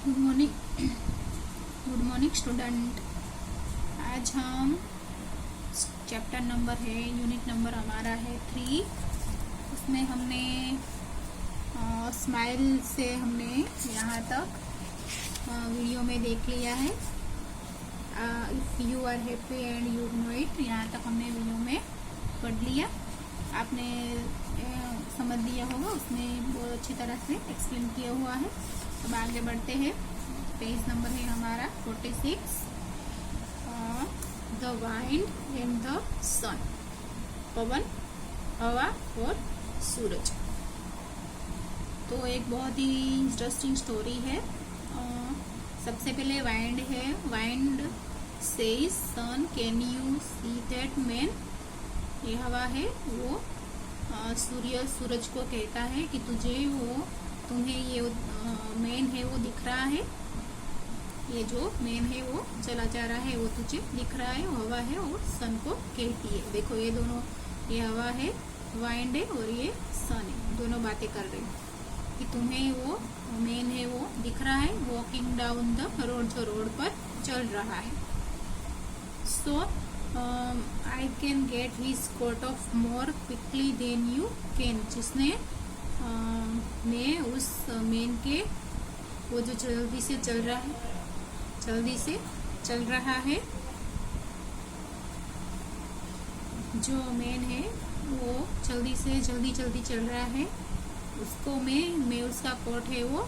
Good morning student. आज हम chapter number है, यूनिट नंबर हमारा है 3। उसमें हमने स्माइल से हमने यहाँ तक वीडियो में देख लिया है। If you are happy and you know it, यहाँ तक हमने वीडियो में पढ़ लिया। आपने समझ लिया होगा, उसमें बहुत अच्छी तरह से एक्सप्लेन किया हुआ है। अब आगे बढ़ते हैं। पेज नंबर है हमारा 46, द वाइंड एंड द सन। पवन, हवा और सूरज। तो एक बहुत ही इंटरेस्टिंग स्टोरी है। सबसे पहले वाइंड है। Wind says sun can you see that man. ये हवा है, वो सूरज को कहता है कि तुम्हें ये मैन है वो दिख रहा है। ये जो मैन है वो चला जा रहा है, वो तुझे दिख रहा है। हवा है और सन को कहती है। देखो ये दोनों, ये हवा है, वाइंड है, और ये सन है, दोनों बातें कर रहे हैं कि तुम्हें वो मैन है वो दिख रहा है, वॉकिंग डाउन द रोड, जो रोड पर चल रहा है। So I can get his coat off more quickly than you can. जिसने मैं उस मैन के, वो जो जल्दी से चल रहा है, जो मैन है वो जल्दी चल रहा है, उसको मैं उसका कोट है वो,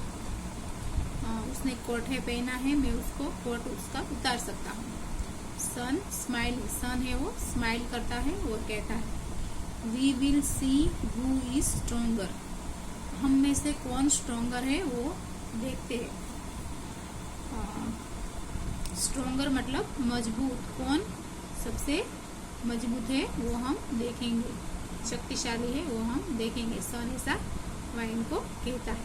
उसने कोट है पहना है, मैं उसको कोट उसका उतार सकता हूँ। सन स्माइल, सन है वो स्माइल करता है और कहता है we will see who is stronger. हम में से कौन स्ट्रोंगर है वो देखते हैं। स्ट्रोंगर मतलब मजबूत, कौन सबसे मजबूत है वो हम देखेंगे, शक्तिशाली है वो हम देखेंगे। सन ऐसा वाइंड को कहता है।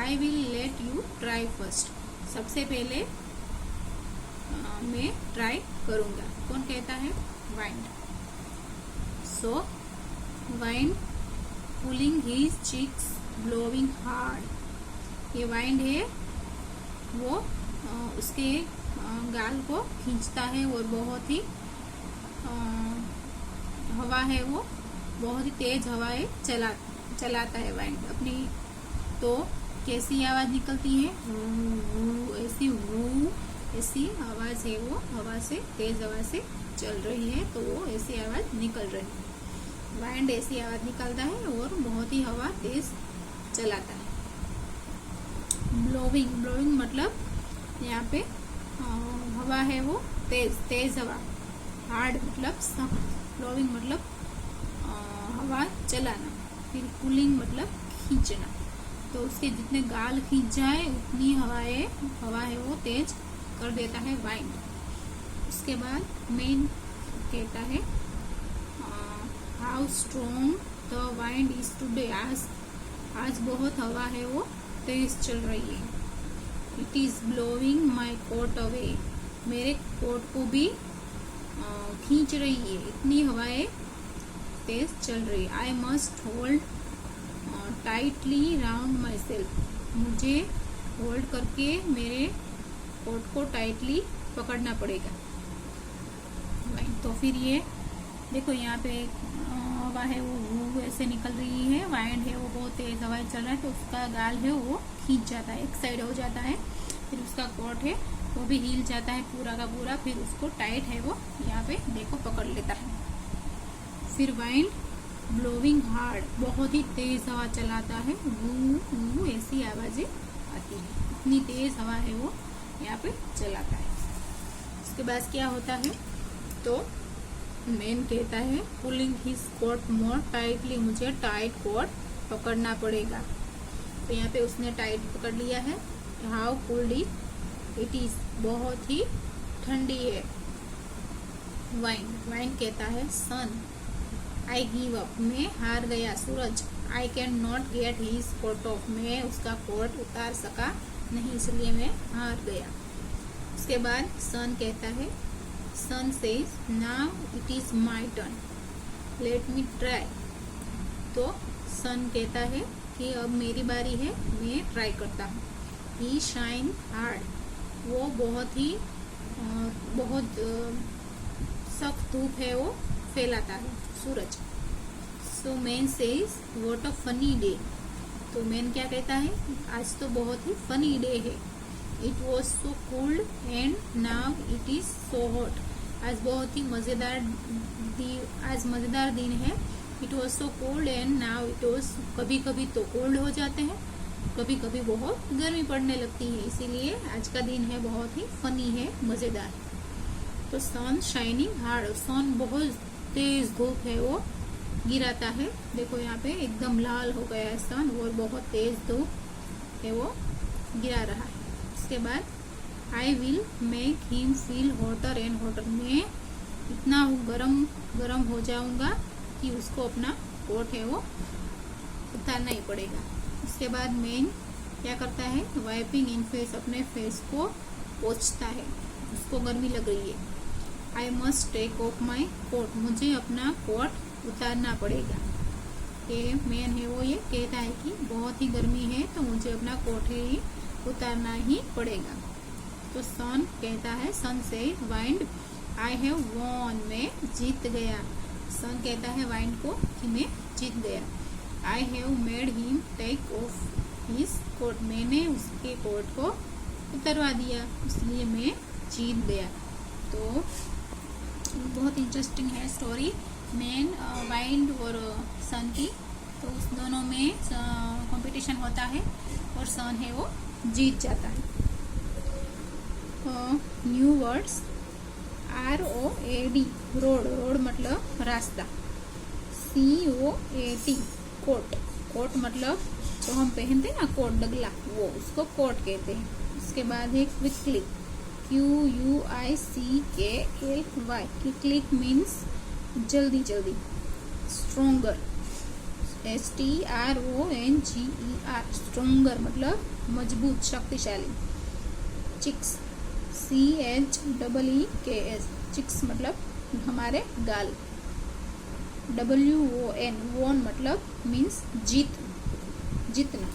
I will let you try first. सबसे पहले मैं ट्राई करूंगा। कौन कहता है? Wind. So wind pulling his cheeks blowing hard. ये वाइंड है वो उसके गाल को खींचता है और बहुत ही हवा है वो बहुत ही तेज हवाएं चलाता है वाइंड अपनी। तो कैसी आवाज निकलती है? ऐसी आवाज है वो, हवा से, तेज हवा से चल रही है तो वो ऐसी आवाज निकल रही है। वाइंड ऐसी आवाज निकालता है और बहुत ही हवा तेज चलाता है। ब्लोइंग मतलब यहाँ पे हवा है वो तेज हवा। हार्ड मतलब सख्त। ब्लोइंग मतलब हवा चलाना। फिर पुलिंग मतलब खींचना। तो उसके जितने गाल खींच जाए उतनी हवा है वो तेज कर देता है वाइंड। उसके बाद मेन कहता है how strong the wind is today. आज बहुत हवा है वो तेज चल रही है। It is blowing my coat away. मेरे कोट को भी खींच रही है, इतनी हवाएं तेज चल रही है। I must hold tightly round my self. मुझे होल्ड करके मेरे कोट को टाइटली पकड़ना पड़ेगा। तो फिर ये देखो यहाँ पे हवा है वो ऐसे निकल रही है, वाइंड है वो बहुत तेज हवाएं चल रहा है, तो उसका गाल है वो खींच जाता है, एक साइड हो जाता है। फिर उसका कोट है वो भी हिल जाता है पूरा का पूरा। फिर उसको टाइट है वो यहाँ पे देखो पकड़ लेता है। फिर वाइंड ब्लोइंग हार्ड, बहुत ही तेज हवा चलाता है। वू ऐसी आवाजें आती है, इतनी तेज हवा है वो यहाँ पे चलाता है। उसके बाद क्या होता है? तो मैन कहता है पुलिंग हिज कोट मोर टाइटली। मुझे टाइट कोट पकड़ना पड़ेगा। तो यहाँ पे उसने टाइट पकड़ लिया है। हाउ कोल्ड इट इज, बहुत ही ठंडी है। वाइंड कहता है सन आई गिव अप, मैं हार गया। सूरज I can not get his coat off, मैं उसका कोट उतार सका नहीं, इसलिए मैं हार गया। उसके बाद सन कहता है, sun says now it is my turn, let me try. तो सन कहता है कि अब मेरी बारी है, मैं ट्राई करता हूँ। ही शाइन हार्ड, वो बहुत ही बहुत सख्त धूप है वो फैलाता है सूरज। So man says what a funny day, तो मैन क्या कहता है, आज तो बहुत ही फनी डे है। It was so cold and now it is so hot, आज बहुत ही आज मजेदार दिन है। It was so cold and now it was, कभी कभी तो कोल्ड हो जाते हैं, कभी कभी बहुत गर्मी पड़ने लगती है, इसीलिए आज का दिन है बहुत ही फनी है, मजेदार। तो सन शाइनिंग हार्ड, सन बहुत तेज धूप है वो गिराता है। देखो यहाँ पे एकदम लाल हो गया है सन और बहुत तेज धूप है वो गिरा रहा है। उसके बाद I will make him feel hotter and hotter, मैं इतना गरम गरम हो जाऊंगा कि उसको अपना कोट है वो उतारना ही पड़ेगा। उसके बाद मैन क्या करता है, वाइपिंग इन फेस, अपने फेस को पोंछता है, उसको गर्मी लग रही है। I must take off my coat, मुझे अपना कोट उतारना पड़ेगा। ये मैन है वो ये कहता है कि बहुत ही गर्मी है तो मुझे अपना कोट ही उतारना ही पड़ेगा। तो सन कहता है, सन से वाइंड आई हैव वॉन, मैं जीत गया। सन कहता है वाइंड को कि मैं जीत गया। I have made him take off his coat, मैंने उसके कोट को उतरवा दिया, इसलिए मैं जीत गया। तो बहुत इंटरेस्टिंग है स्टोरी मैन वाइंड और सन की। तो उस दोनों में कंपटीशन होता है और सन है वो जीत जाता है। New words, ROAD road, road मतलब रास्ता। COAT कोट, कोट मतलब जो हम पहनते हैं ना कोट डगला, वो उसको कोट कहते हैं। उसके बाद है क्विकली, QUICKLY, क्विकली मीन्स जल्दी जल्दी। स्ट्रोंगर, STRONGER, स्ट्रोंगर मतलब मजबूत शक्तिशाली। चिक्स, CHEEKS, चिक्स मतलब हमारे गाल। WON, वोन मतलब मीन्स जीत, जीतना।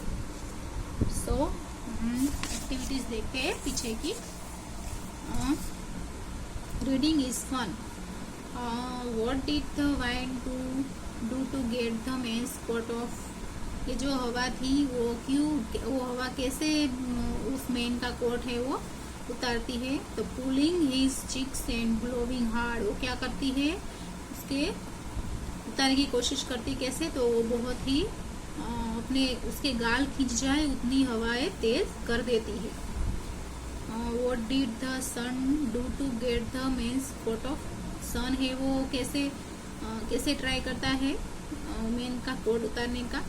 सो एक्टिविटीज देखते हैं पीछे की। Reading is fun, what did the wind do to get the man's coat off, ये जो हवा थी वो क्यों, वो हवा कैसे उस मेन का कोट है वो उतारती है। तो pulling his cheeks and blowing hard, वो क्या करती है, उसके उतारने की कोशिश करती, कैसे, तो वो बहुत ही अपने उसके गाल खींच जाए उतनी हवाएं तेज कर देती है। What did the sun do to get the man's coat off, sun है वो कैसे ट्राई करता है मेन का कोट उतारने का।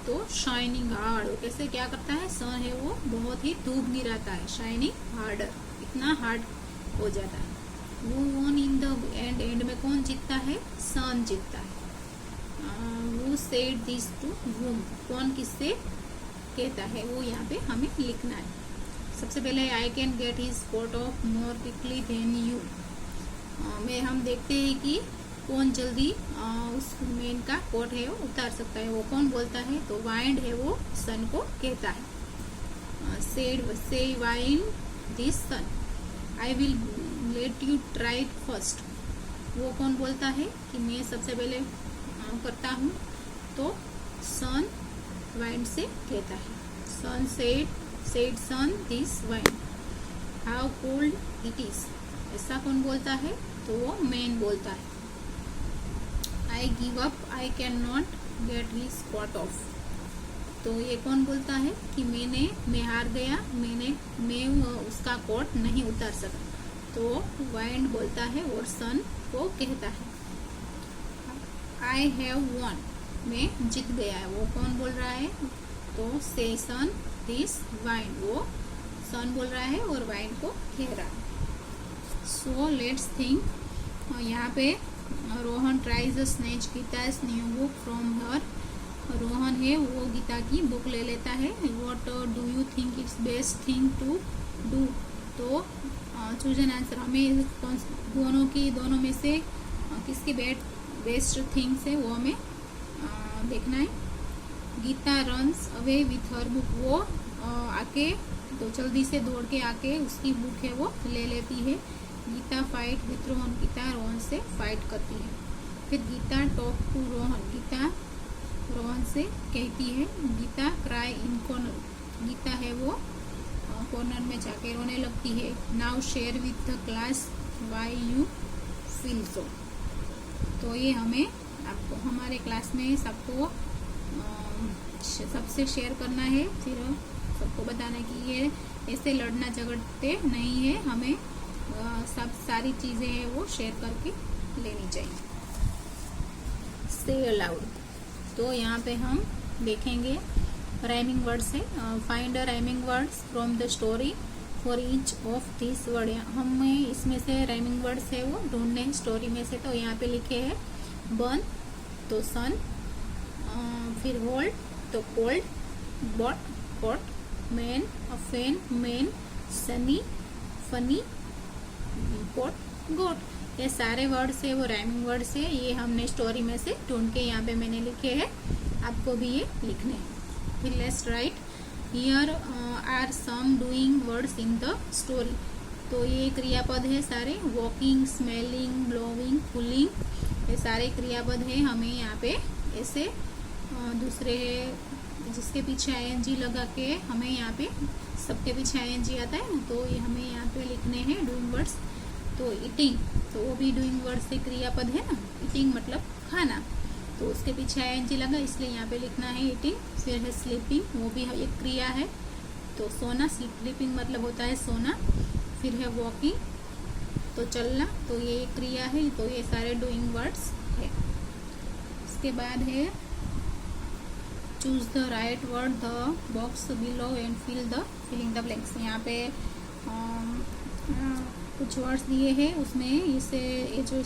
तो शाइनिंग हार्ड, कैसे क्या करता है, सन है वो बहुत ही धूप गिराता है, शाइनिंग हार्डर, इतना हार्ड हो जाता है। वो one in the end, and में कौन जीतता है, सन जीतता है। वो सेड दिस टू वूम, कौन किससे कहता है, वो यहाँ पे हमें लिखना है। सबसे पहले I can get his coat off more quickly than you, में हम देखते हैं कि कौन जल्दी उस मेन का कोट है वो उतार सकता है, वो कौन बोलता है, तो वाइंड है वो सन को कहता है। Says wind this sun, I will let you try it first, वो कौन बोलता है कि मैं सबसे पहले करता हूँ, तो सन वाइंड से कहता है। Sun said sun this wind, how cold it is, ऐसा कौन बोलता है, तो वो मैन बोलता है। I give up, I can not get his coat off, तो ये कौन बोलता है कि मैं हार गया, मैं उसका कोट नहीं उतार सका, तो वाइंड बोलता है और सन को कहता है। आई हैव वॉन, मैं जीत गया है, वो कौन बोल रहा है, तो से सन दिस वाइंड, वो सन बोल रहा है और वाइंड को कह रहा है। सो लेट्स थिंक, यहाँ पे Rohan tries snatch Geeta's new book from her, Rohan है वो गीता की बुक ले लेता है। What do you think it's best thing to do, तो चूज एन आंसर, हमें दोनों में से किसकी बेस्ट थिंग्स है वो हमें देखना है। Geeta runs away with her book, वो आके तो जल्दी से दौड़ के आके उसकी बुक है वो ले लेती है। गीता फाइट विथ रोहन, गीता रोहन से फाइट करती है। फिर गीता टॉक टू रोहन, गीता रोहन से कहती है। Geeta cry in corner, Geeta है वो कॉर्नर में जाके रोने लगती है। Now share with the class why you feel so, तो ये हमें आपको हमारे क्लास में सबको सबसे शेयर करना है। फिर सबको बताना कि ये ऐसे लड़ना झगड़ते नहीं है, हमें सब सारी चीज़ें हैं वो शेयर करके लेनी चाहिए। से अलाउड, तो यहाँ पे हम देखेंगे राइमिंग वर्ड्स है। Find a rhyming words from the story for each of this word, हमें इसमें से राइमिंग वर्ड्स है वो ढूंढने हैं स्टोरी में से। तो यहाँ पे लिखे हैं बर्न तो सन, फिर होल्ड तो कोल्ड, बॉट कॉट, मैन अफेन man, sunny funny, pot goat, ये सारे वर्ड्स है वो राइमिंग वर्ड्स है। ये हमने स्टोरी में से ढूंढ के यहाँ पे मैंने लिखे हैं, आपको भी ये लिखने हैं। फिर let's write here are some doing words in the story, तो ये क्रियापद है सारे, वॉकिंग, स्मेलिंग, ब्लोइंग, पुलिंग, ये सारे क्रियापद है। हमें यहाँ पे ऐसे दूसरे जिसके पीछे ING लगा के हमें यहाँ पे सबके पीछे ING आता है ना, तो ये हमें यहाँ पे लिखने हैं डूइंग वर्ड्स। तो ईटिंग, तो वो भी डूइंग वर्ड से क्रियापद है ना, ईटिंग मतलब खाना, तो उसके पीछे ING लगा इसलिए यहाँ पे लिखना है ईटिंग। फिर है स्लीपिंग, वो भी एक क्रिया है, तो सोना, स्लीपिंग मतलब होता है सोना। फिर है वॉकिंग, तो चलना, तो ये एक क्रिया है, तो ये सारे डूइंग वर्ड्स है। इसके बाद है choose the right word the box below and filling the blanks, यहाँ पे कुछ वर्ड्स दिए हैं, उसमें इसे ये जो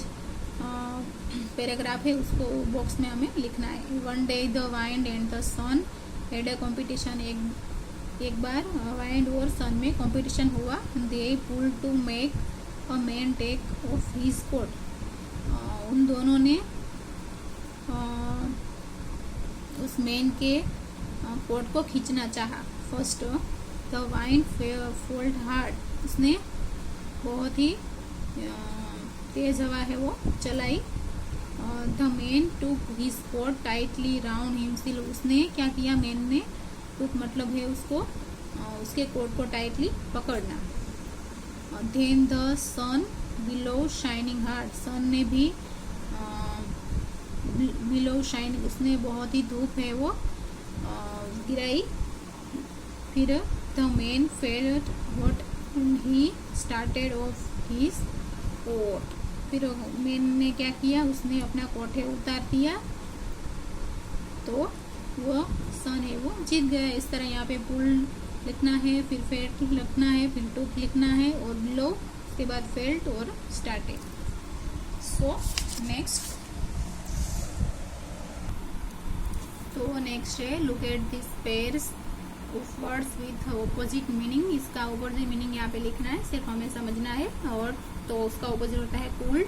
पैराग्राफ है उसको बॉक्स में हमें लिखना है। One day the wind and the sun had a competition, एक बार वाइंड और सन में कॉम्पिटिशन हुआ। They pull to make a man take off his coat, उन दोनों ने उस मैन के कोट को खींचना चाहा। First the wind fold hard, उसने बहुत ही तेज हवा है वो चलाई। The man took his coat tightly round himself, उसने क्या किया, मैन ने टूक मतलब है उसको उसके कोट को टाइटली पकड़ना। Then the sun below shining hard, sun ने भी बिलो शाइनिंग, उसने बहुत ही धूप है वो गिराई। फिर the man felt what he started off his coat, फिर मैन ने क्या किया, उसने अपना कोट है उतार दिया, तो वो सन है वो जीत गया। इस तरह यहाँ पे पुल लिखना है, फिर फेल्ट लिखना है, फिर टूक लिखना है और बिलो, उसके बाद फेल्ट और स्टार्टेड। सो नेक्स्ट, तो नेक्स्ट है look at this pairs of words with opposite meaning, इसका ऑपोजिट मीनिंग यहाँ पे लिखना है, सिर्फ हमें समझना है। और तो उसका ऑपोजिट होता है कोल्ड,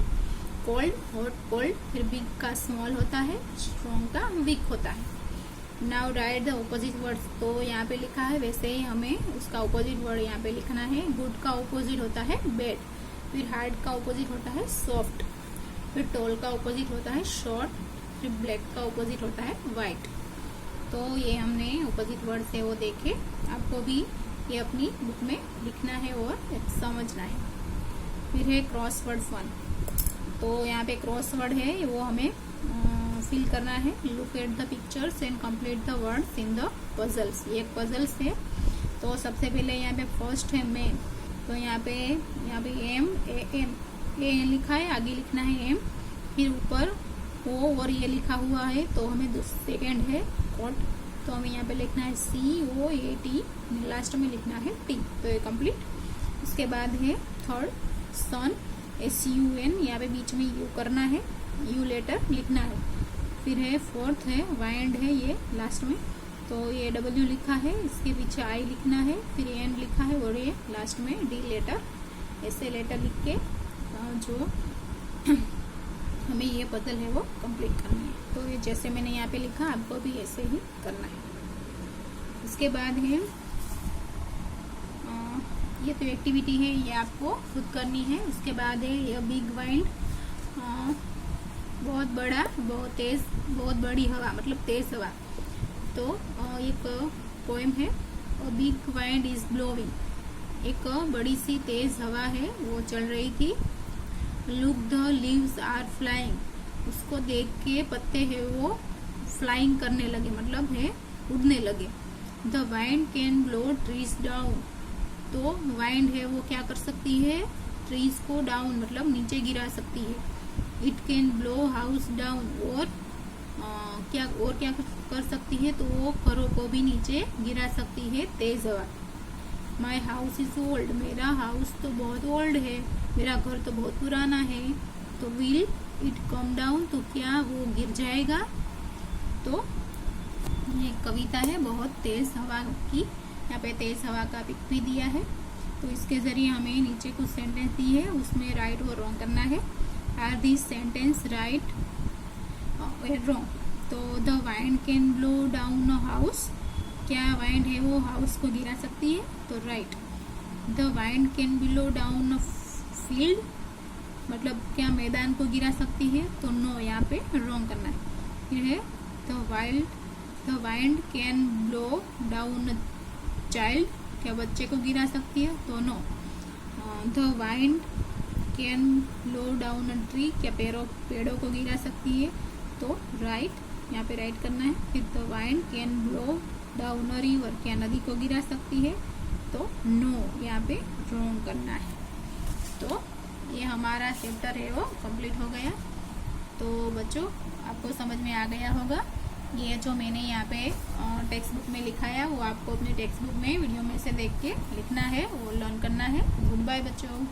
कोल्ड, हॉट, कोल्ड, फिर बिग का स्मॉल होता है, स्ट्रॉन्ग का वीक होता है। Now right the opposite words, तो यहाँ पे लिखा है वैसे ही हमें उसका ऑपोजिट वर्ड यहाँ पे लिखना है। गुड का ऑपोजिट होता है बैड, फिर हार्ड का ऑपोजिट होता है सॉफ्ट, फिर टॉल का ऑपोजिट होता है शॉर्ट, फिर ब्लैक का ऑपोजिट होता है वाइट। तो ये हमने ऑपोजिट वर्ड से वो देखे, आपको भी ये अपनी बुक में लिखना है और समझना है। फिर है क्रॉस वर्ड 1, तो यहाँ पे क्रॉस वर्ड है वो हमें फिल करना है। Look at the pictures and complete the words in the puzzles, ये पजल्स है। तो सबसे पहले यहाँ पे फर्स्ट है मैन, तो यहाँ पे एम ए लिखा है, आगे लिखना है एम, फिर ऊपर ओ और ये लिखा हुआ है, तो हमें सेकेंड है कॉट, तो हमें यहाँ पे लिखना है COAT, लास्ट में लिखना है T, तो ये कंप्लीट। उसके बाद है थर्ड सन SUN, यहाँ पे बीच में यू करना है, यू लेटर लिखना है। फिर है फोर्थ है वाइंड है, ये लास्ट में, तो ये W लिखा है, इसके पीछे I लिखना है, फिर N लिखा है और ये लास्ट में D लेटर, ऐसे लेटर लिख के जो हमें ये पजल है वो कंप्लीट करनी है। तो ये जैसे मैंने यहाँ पे लिखा आपको भी ऐसे ही करना है। उसके बाद है ये तो एक्टिविटी है, ये आपको खुद करनी है। उसके बाद है ये बिग वाइंड, बहुत बड़ा, बहुत तेज, बहुत बड़ी हवा, मतलब तेज हवा। तो एक पोएम है, बिग वाइंड इज ब्लोइंग, एक बड़ी सी तेज हवा है वो चल रही थी। Look the leaves are flying, उसको देख के पत्ते है वो फ्लाइंग करने लगे, मतलब है उड़ने लगे। The wind can blow trees down, तो वाइंड है वो क्या कर सकती है, ट्रीज को डाउन मतलब नीचे गिरा सकती है। It can blow house down, और क्या कर सकती है, तो वो घरों को भी नीचे गिरा सकती है तेज हवा। माई हाउस इज ओल्ड, मेरा हाउस तो बहुत ओल्ड है, मेरा घर तो बहुत पुराना है। तो विल इट कम डाउन, तो क्या वो गिर जाएगा। तो ये कविता है बहुत तेज हवा की, यहाँ पे तेज हवा का पिक भी दिया है। तो इसके जरिए हमें नीचे कुछ सेंटेंस दी है, उसमें राइट और रॉन्ग करना है। आर दिस सेंटेंस राइट और रॉन्ग। तो the wind can blow down a house, क्या वाइंड है वो हाउस को गिरा सकती है, तो right. The wind can blow down a field, मतलब क्या मैदान को गिरा सकती है, तो नो, यहाँ पे रॉन्ग करना है। फिर है the wind can blow down a child, क्या बच्चे को गिरा सकती है, तो no. The wind can blow down a tree, क्या पेड़ों को गिरा सकती है, तो राइट, यहाँ पे राइट करना है। फिर the wind can blow down a river, क्या नदी को गिरा सकती है, तो नो, यहाँ पे रॉन्ग करना है। तो ये हमारा चैप्टर है वो कंप्लीट हो गया। तो बच्चों आपको समझ में आ गया होगा। ये जो मैंने यहाँ पे टेक्स्ट बुक में लिखा है वो आपको अपने टेक्स्ट बुक में वीडियो में से देख के लिखना है, वो लर्न करना है। गुड बाय बच्चों।